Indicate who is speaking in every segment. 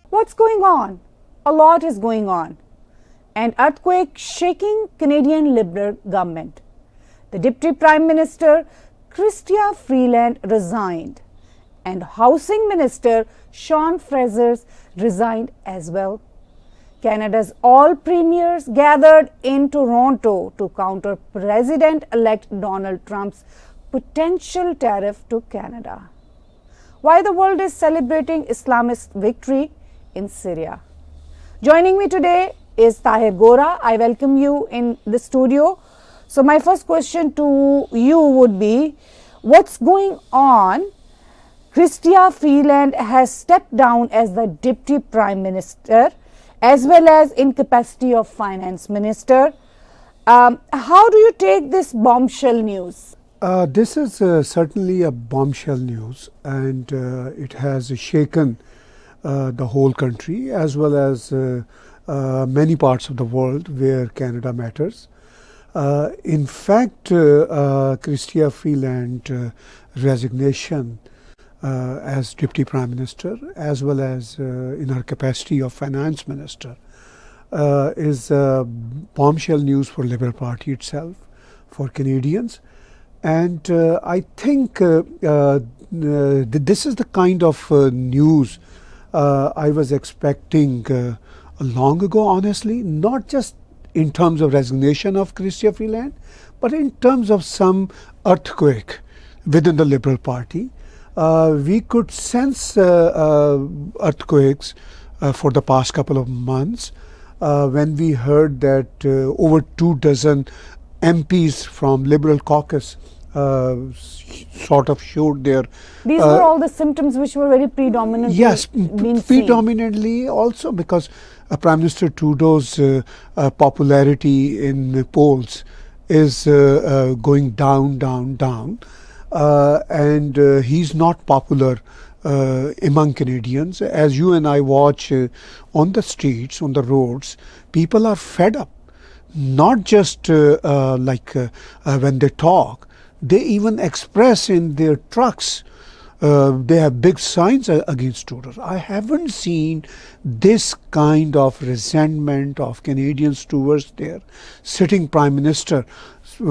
Speaker 1: What's going on? A lot is going on. An earthquake shaking Canadian Liberal government. The Deputy Prime Minister, Freeland, resigned. And Housing Minister, Sean Fraser, resigned as well. Canada's all premiers gathered in Toronto to counter President-elect Donald Trump's potential tariff to Canada. Why the world is celebrating Islamist victory in Syria. Joining me today is Tahir Gora. I welcome you in the studio. So my first question to you would be, what's going on? Freeland has stepped down as the Deputy Prime Minister as well as in capacity of Finance Minister. How do you take this bombshell news?
Speaker 2: This is certainly a bombshell news, and it has shaken the whole country as well as many parts of the world where Canada matters. In fact, Chrystia Freeland resignation as Deputy Prime Minister as well as in her capacity of Finance Minister is bombshell news for Liberal Party itself, for Canadians. And I think this is the kind of news I was expecting long ago, honestly, not just in terms of resignation of Chrystia Freeland, but in terms of some earthquake within the Liberal Party. We could sense earthquakes for the past couple of months when we heard that over 24 MPs from Liberal caucus sort of showed their...
Speaker 1: These were all the symptoms which were very predominantly
Speaker 2: yes,
Speaker 1: being
Speaker 2: predominantly also because Prime Minister Trudeau's popularity in polls is going down, and he's not popular among Canadians. As you and I watch on the streets, on the roads, people are fed up, not just when they talk. They even express in their trucks. They have big signs against Trudeau. I haven't seen this kind of resentment of Canadians towards their sitting Prime Minister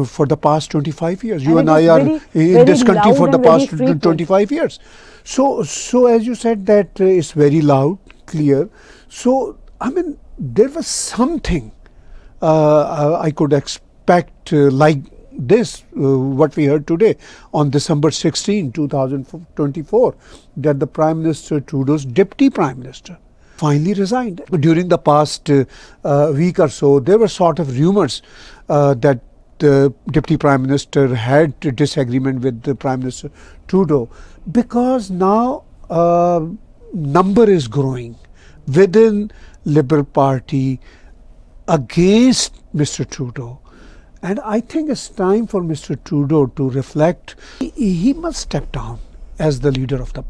Speaker 2: for the past 25 years. You and I are in this country for the past 25 years. So as you said, that it's very loud, clear. So, I mean, there was something I could expect like this, what we heard today on December 16, 2024, that the Prime Minister Trudeau's Deputy Prime Minister finally resigned. During the past week or so, there were sort of rumors that the Deputy Prime Minister had a disagreement with the Prime Minister Trudeau, because now number is growing within Liberal Party against Mr. Trudeau. And I think it's time for Mr. Trudeau to reflect. He must step down as the leader of the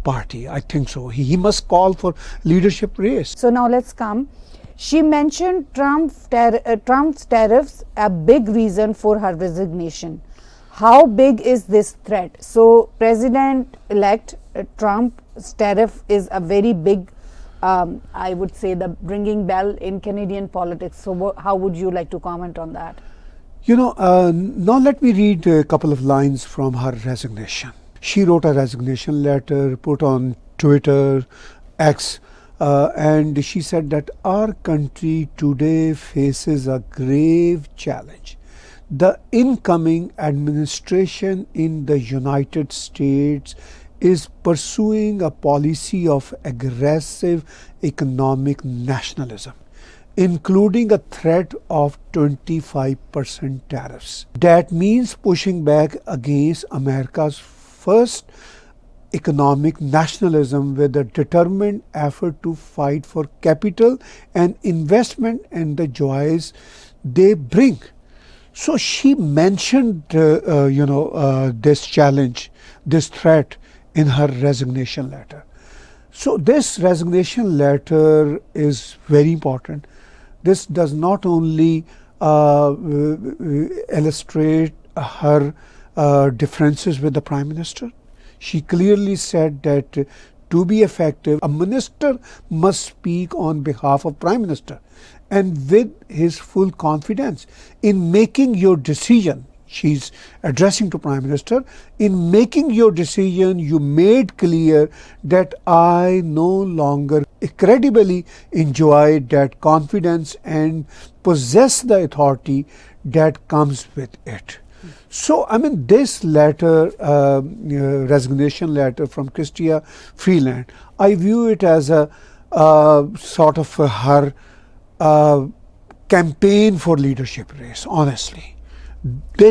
Speaker 2: party. I think so. He must call for leadership race.
Speaker 1: So now let's come. She mentioned Trump's tariffs a big reason for her resignation. How big is this threat? So President-elect Trump's tariff is a very big, I would say, the ringing bell in Canadian politics. So how would you like to comment on that?
Speaker 2: You know, now let me read a couple of lines from her resignation. She wrote a resignation letter, put on Twitter, X, and she said that our country today faces a grave challenge. The incoming administration in the United States is pursuing a policy of aggressive economic nationalism, including a threat of 25% tariffs. That means pushing back against America's first economic nationalism with a determined effort to fight for capital and investment and the joys they bring. So she mentioned, this challenge, this threat in her resignation letter. So this resignation letter is very important. This does not only illustrate her differences with the Prime Minister. She clearly said that to be effective, a minister must speak on behalf of Prime Minister and with his full confidence in making your decision. She's addressing to Prime Minister, in making your decision you made clear that I no longer credibly enjoy that confidence and possess the authority that comes with it. So, I mean, this letter, resignation letter from Chrystia Freeland, I view it as a sort of her campaign for leadership race, honestly.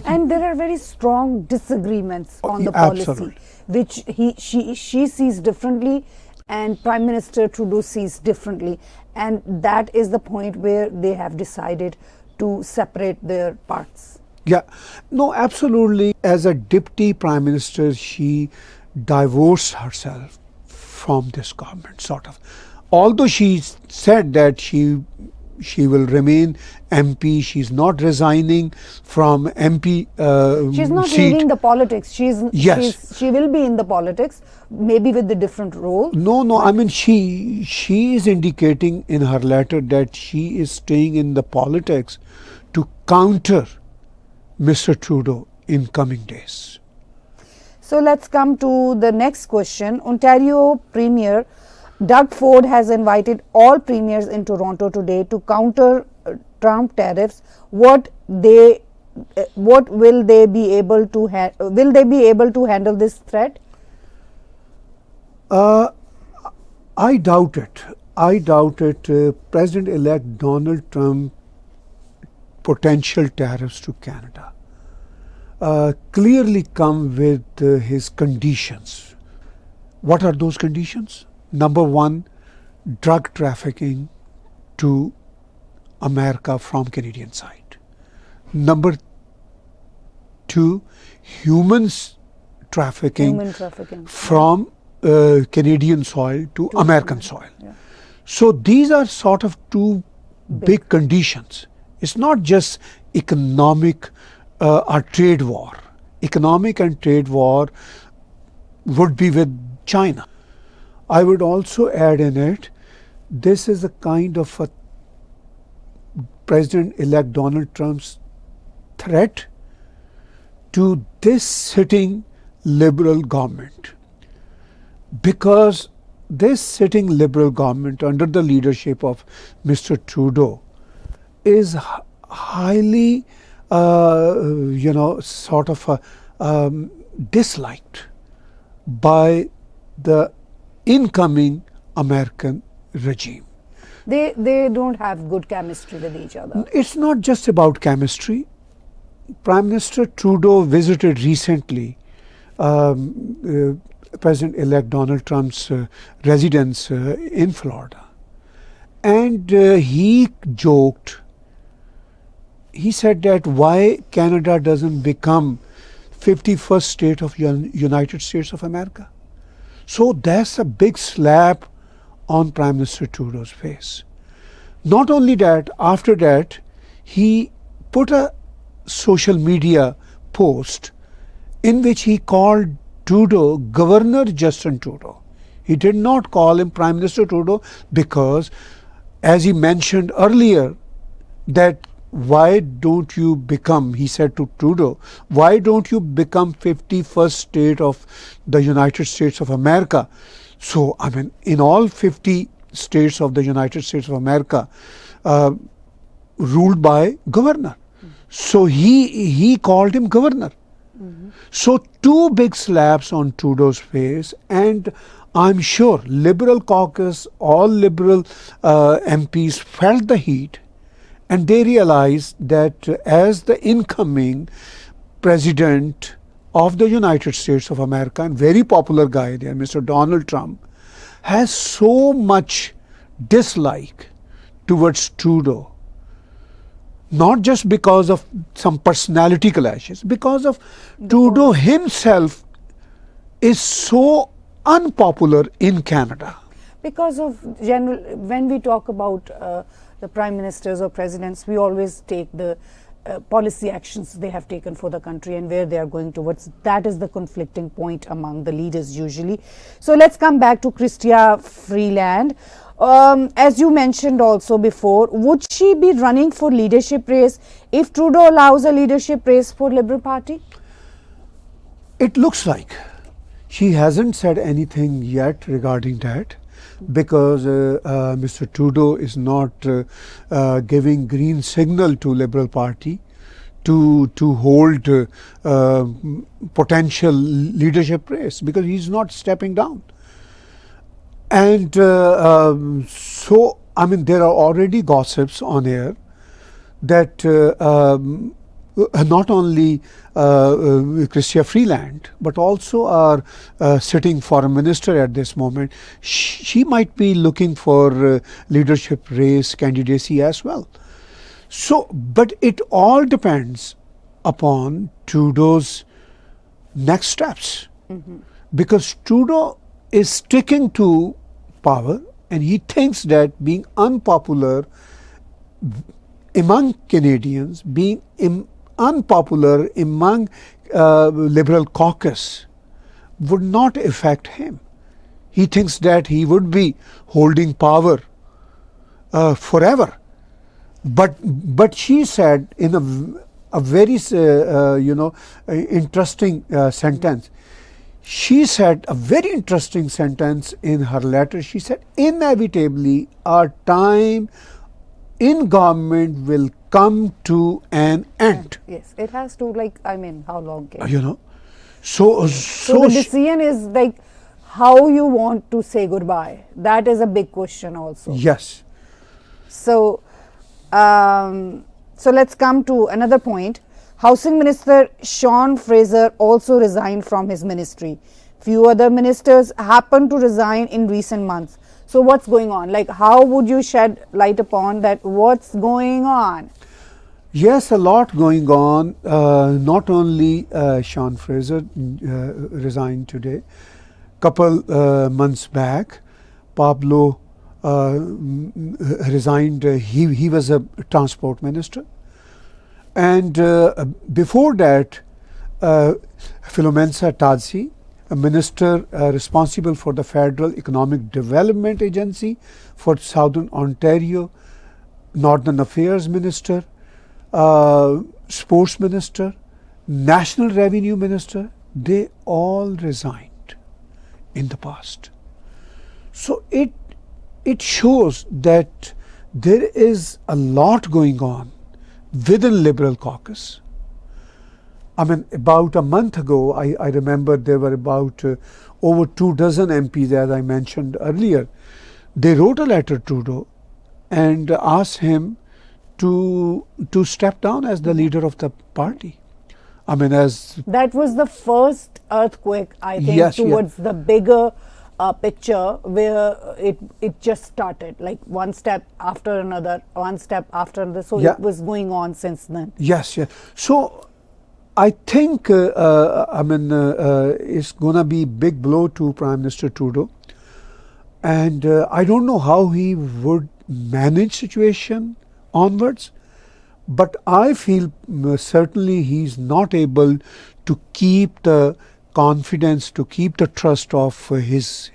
Speaker 1: And there are very strong disagreements on the policy, which she sees differently and Prime Minister Trudeau sees differently. And that is the point where they have decided to separate their parts.
Speaker 2: Yeah, no, absolutely. As a deputy Prime Minister, she divorced herself from this government, sort of. Although she said that she will remain MP, she's not resigning from MP
Speaker 1: she's not
Speaker 2: seat.
Speaker 1: leaving the politics. She will be in the politics, maybe with a different role.
Speaker 2: No, I mean she is indicating in her letter that she is staying in the politics to counter Mr. Trudeau in coming days.
Speaker 1: So let's come to the next question. Ontario Premier Doug Ford has invited all premiers in Toronto today to counter Trump tariffs. What will they be able to handle this threat?
Speaker 2: I doubt it. President-elect Donald Trump potential tariffs to Canada clearly come with his conditions. What are those conditions? Number one, drug trafficking to America from Canadian side. Number two, human trafficking from Canadian soil to American soil.
Speaker 1: Yeah.
Speaker 2: So these are sort of two big conditions. It's not just economic or trade war. Economic and trade war would be with China. I would also add in it, this is a kind of a President-elect Donald Trump's threat to this sitting Liberal government, because this sitting Liberal government under the leadership of Mr. Trudeau is highly, disliked by the incoming American regime.
Speaker 1: They don't have good chemistry with each other.
Speaker 2: It's not just about chemistry. Prime Minister Trudeau visited recently President-elect Donald Trump's residence in Florida, and he joked. He said that why Canada doesn't become 51st state of United States of America. So that's a big slap on Prime Minister Trudeau's face. Not only that, after that, he put a social media post in which he called Trudeau Governor Justin Trudeau. He did not call him Prime Minister Trudeau because, as he mentioned earlier, that why don't you become, he said to Trudeau, why don't you become 51st state of the United States of America? So, I mean, in all 50 states of the United States of America, ruled by governor. So he called him governor. So two big slaps on Trudeau's face, and I'm sure Liberal caucus, all Liberal MPs felt the heat, and they realized that as the incoming president of the United States of America, and very popular guy there, Mr. Donald Trump, has so much dislike towards Trudeau, not just because of some personality clashes, because of Trudeau himself is so unpopular in Canada.
Speaker 1: Because of general, when we talk about the prime ministers or presidents, we always take the policy actions they have taken for the country and where they are going towards. That is the conflicting point among the leaders usually. So let's come back to Chrystia Freeland. As you mentioned also before, would she be running for leadership race if Trudeau allows a leadership race for Liberal Party?
Speaker 2: It looks like. She hasn't said anything yet regarding that, because Mr. Trudeau is not giving green signal to Liberal Party to hold potential leadership race, because he's not stepping down. And so, I mean, there are already gossips on air that not only Chrystia Freeland, but also our sitting foreign minister at this moment, she might be looking for leadership race candidacy as well. So, but it all depends upon Trudeau's next steps, because Trudeau is sticking to power, and he thinks that being unpopular among Canadians, being unpopular among Liberal caucus would not affect him. He thinks that he would be holding power forever. But she said in a very interesting sentence. She said a very interesting sentence in her letter. She said, inevitably our time in government will come to an end.
Speaker 1: Yes, it has to, like, I mean, how long can
Speaker 2: you know? So
Speaker 1: the decision is like how you want to say goodbye. That is a big question also.
Speaker 2: Yes.
Speaker 1: So, so let's come to another point. Housing Minister Sean Fraser also resigned from his ministry. Few other ministers happened to resign in recent months. So what's going on? Like, how would you shed light upon that? What's going on?
Speaker 2: Yes, a lot going on. Not only Sean Fraser resigned today. Couple months back, Pablo resigned. He was a transport minister. And before that, Philomensa Tadsi, a minister responsible for the Federal Economic Development Agency for Southern Ontario, Northern Affairs Minister, Sports Minister, National Revenue Minister, they all resigned in the past. So it shows that there is a lot going on within Liberal caucus. I mean, about a month ago, I remember there were about over 24 MPs, as I mentioned earlier. They wrote a letter to Trudeau and asked him to step down as the leader of the party. I mean, as
Speaker 1: that was the first earthquake, I think,
Speaker 2: yes,
Speaker 1: towards the bigger picture, where it just started, like one step after another, one step after another. So it was going on since then.
Speaker 2: Yes, yes. So I think it's gonna be big blow to Prime Minister Trudeau, and I don't know how he would manage situation onwards, but I feel certainly he's not able to keep the confidence, to keep the trust of his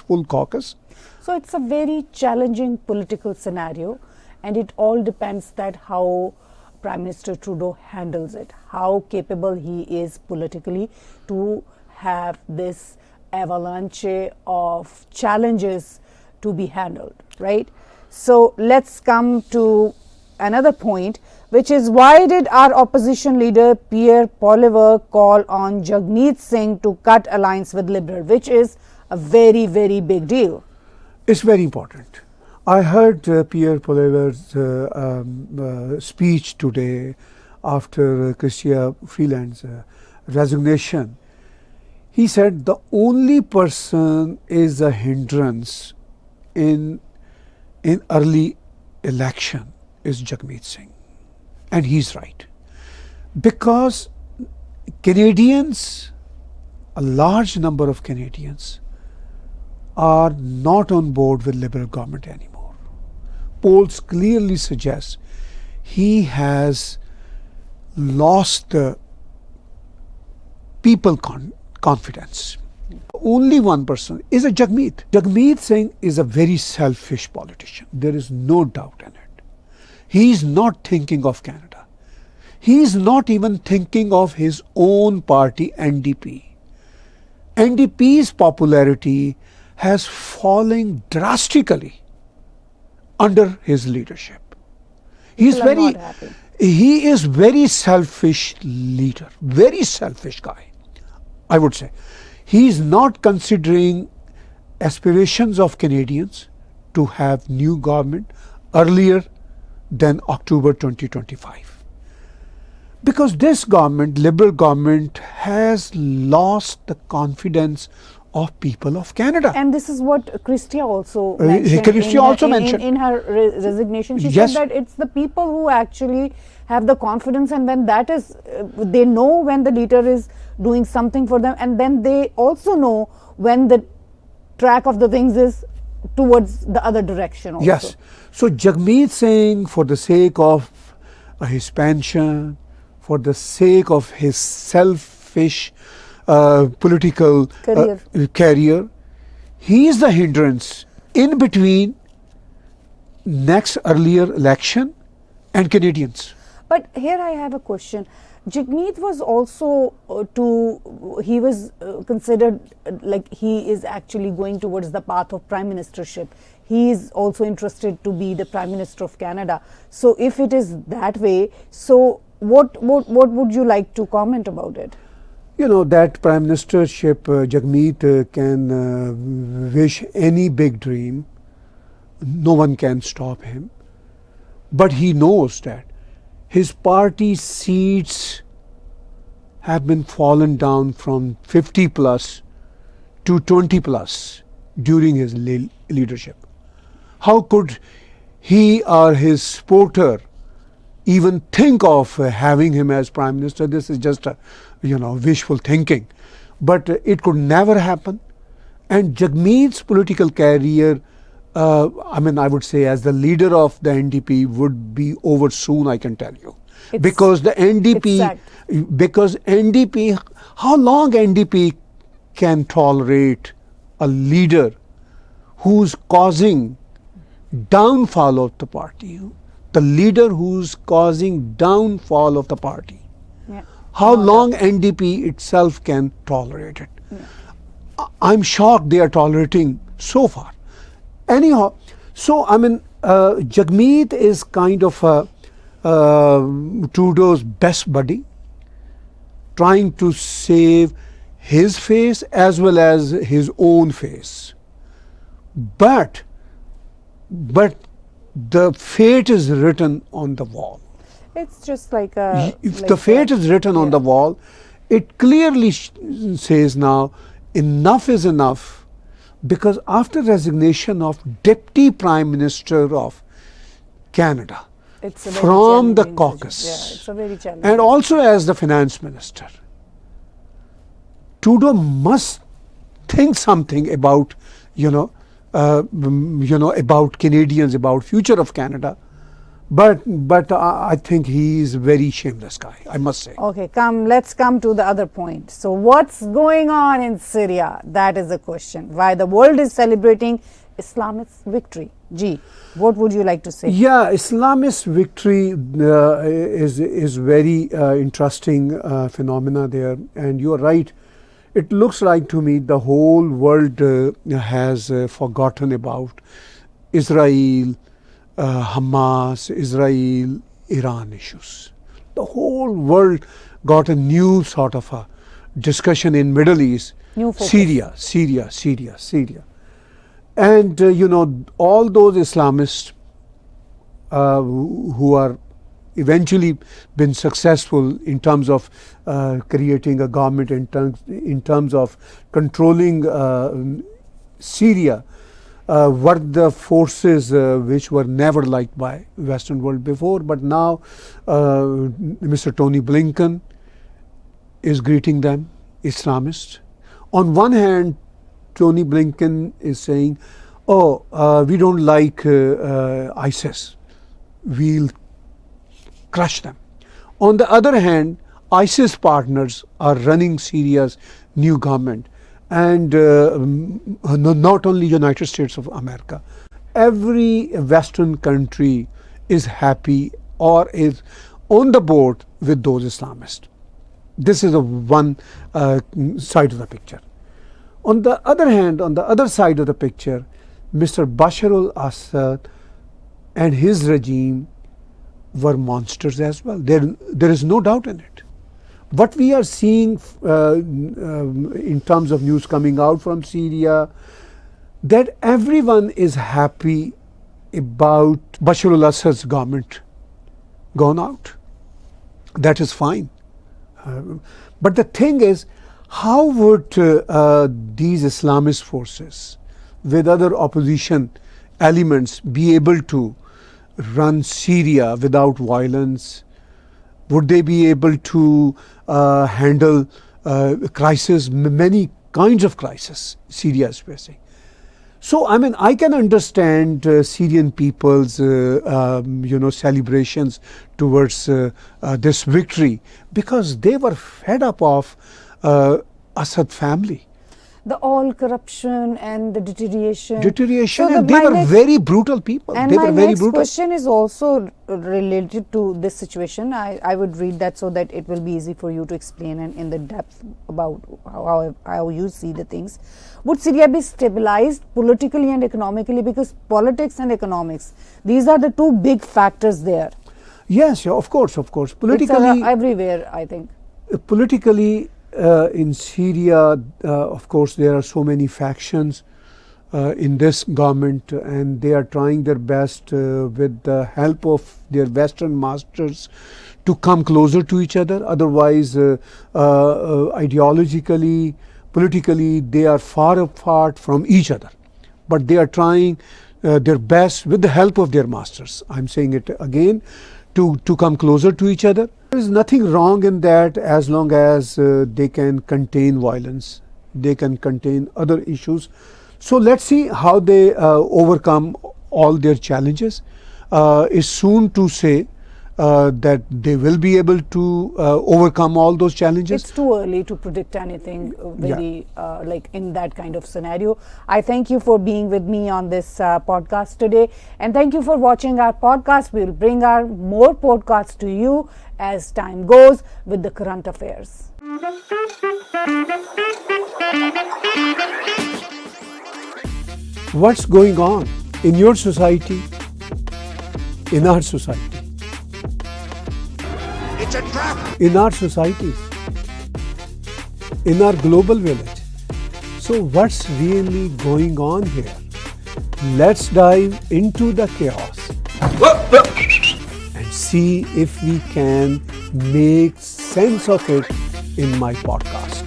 Speaker 2: full caucus.
Speaker 1: So it's a very challenging political scenario, and it all depends that how Prime Minister Trudeau handles it, how capable he is politically to have this avalanche of challenges to be handled, right? So let's come to another point, which is, why did our opposition leader Pierre Poilievre call on Jagmeet Singh to cut alliance with Liberal, which is a very, very big deal?
Speaker 2: It's very important. I heard Pierre Poilievre's speech today after Chrystia Freeland's resignation, he said the only person is a hindrance in early election is Jagmeet Singh. And he's right. Because Canadians, a large number of Canadians, are not on board with Liberal government anymore. Polls clearly suggest he has lost the people confidence. Only one person is a Jagmeet. Jagmeet Singh is a very selfish politician. There is no doubt in it. He is not thinking of Canada. He is not even thinking of his own party, NDP. NDP's popularity has fallen drastically under his leadership. He is very selfish leader, very selfish guy, I would say. He is not considering aspirations of Canadians to have new government earlier than October 2025. Because this government, Liberal government, has lost the confidence of people of Canada.
Speaker 1: And this is what Chrystia also mentioned. In her resignation. She said that it's the people who actually have the confidence, and when that is, they know when the leader is doing something for them, and then they also know when the track of the things is towards the other direction also.
Speaker 2: Yes. So Jagmeet Singh, for the sake of his pension, for the sake of his selfish political career, he is the hindrance in between next earlier election and Canadians.
Speaker 1: But here I have a question. Jagmeet was also he was considered like he is actually going towards the path of prime ministership. He is also interested to be the Prime Minister of Canada. So if it is that way, so what would you like to comment about it?
Speaker 2: You know, that Prime Ministership, Jagmeet can wish any big dream. No one can stop him. But he knows that his party seats have been fallen down from 50 plus to 20 plus during his leadership. How could he or his supporter even think of having him as Prime Minister? This is just a, wishful thinking. But it could never happen. And Jagmeet's political career, I would say as the leader of the NDP would be over soon, I can tell you. Because the NDP, how long NDP can tolerate a leader who's causing downfall of the party? The leader who's causing downfall of the party. Yeah. How long NDP itself can tolerate it? Yeah. I'm shocked they are tolerating so far. Anyhow, so Jagmeet is kind of Trudeau's best buddy, trying to save his face as well as his own face. But the fate is written on the wall.
Speaker 1: It's just like a...
Speaker 2: If the fate is written on the wall, it clearly says now enough is enough, because after resignation of Deputy Prime Minister of Canada from the caucus,
Speaker 1: it's a very challenging,
Speaker 2: and also as the Finance Minister, Trudeau must think something about, about Canadians, about future of Canada. But I think he is a very shameless guy, I must say.
Speaker 1: Okay, let's come to the other point. So what's going on in Syria? That is the question. Why the world is celebrating Islamist victory? G, what would you like to say?
Speaker 2: Yeah, Islamist victory is very interesting phenomena there, and you are right. It looks like to me the whole world has forgotten about Israel, Hamas, Israel, Iran issues. The whole world got a new sort of a discussion in Middle East, Syria. And all those Islamists who are eventually been successful in terms of creating a government, in terms of controlling Syria, were the forces which were never liked by Western world before. But now Mr. Tony Blinken is greeting them, Islamists. On one hand, Tony Blinken is saying, we don't like ISIS, we'll crush them. On the other hand, ISIS partners are running Syria's new government, and not only United States of America, every Western country is happy or is on the board with those Islamists. This is the one side of the picture. On the other hand, on the other side of the picture, Mr. Bashar al-Assad and his regime were monsters as well. There is no doubt in it. What we are seeing in terms of news coming out from Syria, that everyone is happy about Bashar al-Assad's government gone out. That is fine. But the thing is, how would these Islamist forces with other opposition elements be able to run Syria without violence? Would they be able to handle crisis, many kinds of crisis Syria is facing? So, I mean, I can understand Syrian people's, celebrations towards this victory, because they were fed up of Assad family.
Speaker 1: The all corruption and the deterioration.
Speaker 2: So and they were very brutal people.
Speaker 1: And
Speaker 2: they
Speaker 1: my
Speaker 2: were very
Speaker 1: next
Speaker 2: brutal.
Speaker 1: question is also related to this situation. I would read that so that it will be easy for you to explain and in the depth about how you see the things. Would Syria be stabilized politically and economically? Because politics and economics, these are the two big factors there.
Speaker 2: Yes, yeah, of course. Politically,
Speaker 1: it's everywhere, I think.
Speaker 2: Politically, in Syria, of course, there are so many factions in this government, and they are trying their best with the help of their Western masters to come closer to each other. Otherwise, ideologically, politically, they are far apart from each other. But they are trying their best with the help of their masters. I'm saying it again, to come closer to each other. There is nothing wrong in that, as long as they can contain violence, they can contain other issues. So let's see how they overcome all their challenges. It's soon to say that they will be able to overcome all those challenges.
Speaker 1: It's too early to predict anything very like in that kind of scenario. I thank you for being with me on this podcast today, and thank you for watching our podcast. We will bring our more podcasts to you as time goes with the current affairs.
Speaker 2: What's going on in your society, in our society?
Speaker 3: It's a trap.
Speaker 2: In our societies, in our global village. So what's really going on here? Let's dive into the chaos and see if we can make sense of it in my podcast.